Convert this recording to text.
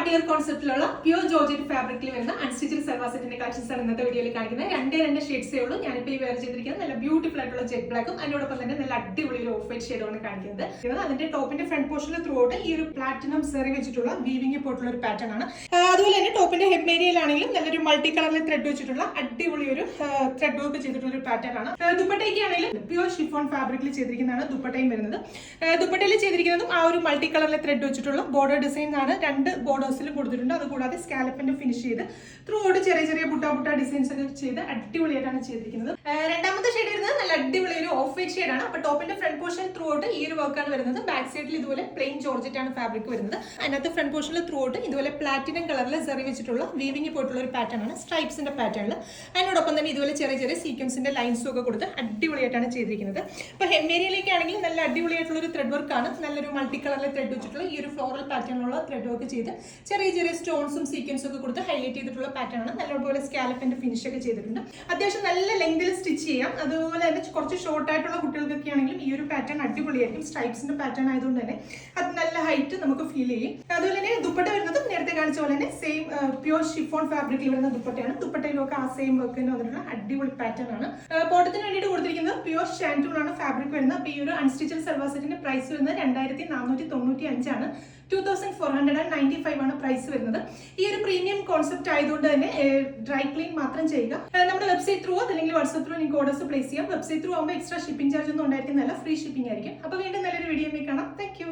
പാർട്ടിയർ കോൺസെപ്റ്റിലുള്ള pure georgette ഫാബ്രിക്കിൽ വരുന്ന unstitched salwar സെറ്റിന്റെ കളക്ഷൻസ് ആണ് ഇന്നത്തെ വീഡിയോയിൽ കാണിക്കുന്നത്. രണ്ട് ഷെയ്ഡ്സേ ഉള്ളൂ. ഞാനിപ്പോൾ ഈ വെയർ ചെയ്തിരിക്കുന്നത് നല്ല ബ്യൂട്ടിഫുൾ ആയിട്ടുള്ള ജെറ്റ് ബ്ലാക്കും അതിനോടൊപ്പം തന്നെ നല്ല അടിപൊളി ഒരു ഓഫ് വൈറ്റ് ഷെയ്ഡാണ് കാണിക്കുന്നത്. അതിന്റെ ടോപ്പിന്റെ ഫ്രണ്ട് പോർഷനിൽ ത്രൂ ഔട്ട് ഈ ഒരു പ്ലാറ്റിനം സെറി വെച്ചിട്ടുള്ള വീവിംഗ് പോയിട്ടുള്ള ഒരു പാറ്റേൺ ആണ്. അതുപോലെ തന്നെ ടോപ്പിന്റെ ഹെഡ് ഏരിയയിലാണെങ്കിലും നല്ലൊരു മൾട്ടി കളറിൽ ത്രെഡ് വെച്ചിട്ടുള്ള അടിപൊളി ഒരു ത്രെഡ് വർക്ക് ചെയ്തിട്ടുള്ള ഒരു പാറ്റേൺ ആണ്. ദുപ്പട്ടയ്ക്ക് ആണെങ്കിലും പ്യൂർ ഷിഫോൺ ഫാബ്രിക്കിൽ ചെയ്തിരിക്കുന്നതാണ് ദുപ്പട്ടയും വരുന്നത്. ദുപ്പട്ടയിൽ ചെയ്തിരിക്കുന്നതും ആ ഒരു മൾട്ടി കളറിൽ ത്രെഡ് വെച്ചിട്ടുള്ള ബോർഡർ ഡിസൈൻ ആണ്. രണ്ട് ബോർഡേഴ്സിലും കൊടുത്തിട്ടുണ്ട്. അതുകൂടാതെ സ്കാലപ്പിന്റെ ഫിനിഷ് ചെയ്ത് ത്രൂ ഔട്ട് ചെറിയ ചെറിയ ബുട്ട ഡിസൈൻസ് ഒക്കെ ചെയ്ത് അടിപൊളിയായിട്ടാണ് ചെയ്തിരിക്കുന്നത്. രണ്ടാമത്തെ ഷെയ്ഡ് വരുന്നത് നല്ല അടിപൊളി ഒരു ഓഫ് വൈറ്റ് ഷെയ്ഡ് ആണ്. അപ്പൊ ടോപ്പിന്റെ ഫ്രണ്ട് പോർഷൻ ത്രൂ ഔട്ട് ഈ ഒരു വർക്കാണ് വരുന്നത്. ബാക്ക് സൈഡിൽ ഇതുപോലെ പ്ലെയിൻ ജോർജറ്റ് ആണ് ഫാബ്രിക് വരുന്നത്. അതിനകത്ത് ഫ്രണ്ട് പോർഷനിൽ ത്രൂ ഔട്ട് ഇതുപോലെ പ്ലാറ്റിനം കളറിൽ സെറി വെച്ചിട്ടുള്ള വീവിംഗ് പോയിട്ടുള്ള ഒരു പാറ്റേൺ ആണ്. സ്ട്രൈപ്സിന്റെ പാറ്റേണിൽ അതിനോടൊപ്പം തന്നെ ഇതുപോലെ ചെറിയ ചെറിയ സീക്വൻസിന്റെ ലൈൻസും ഒക്കെ കൊടുത്ത് അടിപൊളിയായിട്ടാണ് ചെയ്തിരിക്കുന്നത്. അപ്പൊ ഹെമ്മേരിയയിലേക്കാണെങ്കിൽ നല്ല അടിപൊളിയായിട്ടുള്ള ഒരു ത്രെഡ് വർക്കാണ്. നല്ലൊരു മൾട്ടി കളറിൽ ത്രെഡ് വെച്ചിട്ടുള്ള ഈ ഒരു ഫ്ലോറൽ പാറ്റേണിലുള്ള ത്രെഡ് വർക്ക് ചെയ്ത് ചെറിയ ചെറിയ സ്റ്റോൺസും സീക്വൻസും ഒക്കെ കൊടുത്ത് ഹൈലൈറ്റ് ചെയ്തിട്ടുള്ള പാറ്റേൺ ആണ്. നല്ലപോലെ സ്കാലപ്പിന്റെ ഫിനിഷ് ഒക്കെ ചെയ്തിട്ടുണ്ട്. അത്യാവശ്യം നല്ല ലെങ്തിൽ സ്റ്റിച്ച് ചെയ്യാം. അതുപോലെ തന്നെ കുറച്ച് ഷോർട്ട് ആയിട്ടുള്ള കുട്ടികൾക്കൊക്കെ ആണെങ്കിലും ഈ ഒരു പാറ്റേൺ അടിപൊളിയായിരിക്കും. സ്ട്രൈപ്സിന്റെ പാറ്റേൺ ആയതുകൊണ്ട് തന്നെ അത് നല്ല ഹൈറ്റ് നമുക്ക് ഫീൽ ചെയ്യും. അതുപോലെ തന്നെ ദുപ്പട്ട വരുന്നത് നേരത്തെ കാണിച്ച പോലെ തന്നെ സെയിം പ്യൂർ ഷിഫോൺ ഫാബ്രിക്കിൽ വരുന്ന ദുപ്പട്ടയാണ്. ദുപ്പട്ടയിലൊക്കെ ആ സെയിം വർക്കിന് വന്നിട്ടുള്ള അടിപൊളി പാറ്റേൺ ആണ്. പോട്ടത്തിന് വേണ്ടിയിട്ട് കൊടുത്തിരിക്കുന്നത് പ്യൂർ ഷാൻറ്റൂൺ ആണ് ഫാബ്രിക് വരുന്നത്. അപ്പൊ ഈ ഒരു അൺസ്റ്റിച്ചഡ് സൽവാർ സെറ്റിന്റെ പ്രൈസ് വരുന്നത് 2495 ആണ്. 2495 ആണ് പ്രൈസ് വരുന്നത്. ഈ ഒരു പ്രീമിയം കോൺസെപ്റ്റ് ആയതുകൊണ്ട് തന്നെ ഡ്രൈ ക്ലീൻ മാത്രം ചെയ്യുക. നമ്മുടെ വെബ്സൈറ്റ് ത്രൂ അല്ലെങ്കിൽ വാട്സ്ആപ്പ് ത്രൂ നിങ്ങൾക്ക് ഓർഡേഴ്സ് പ്ലേസ് ചെയ്യാം. വെബ്സൈറ്റ് ത്രൂ ആകുമ്പോൾ എക്സ്ട്രാ ഷിപ്പിംഗ് ചാർജ് ഒന്നും ഉണ്ടായിരിക്കുന്നതല്ല, ഫ്രീ ഷിപ്പിംഗ് ആയിരിക്കും. അപ്പോൾ വീണ്ടും നല്ലൊരു വീഡിയോ കാണാം. താങ്ക്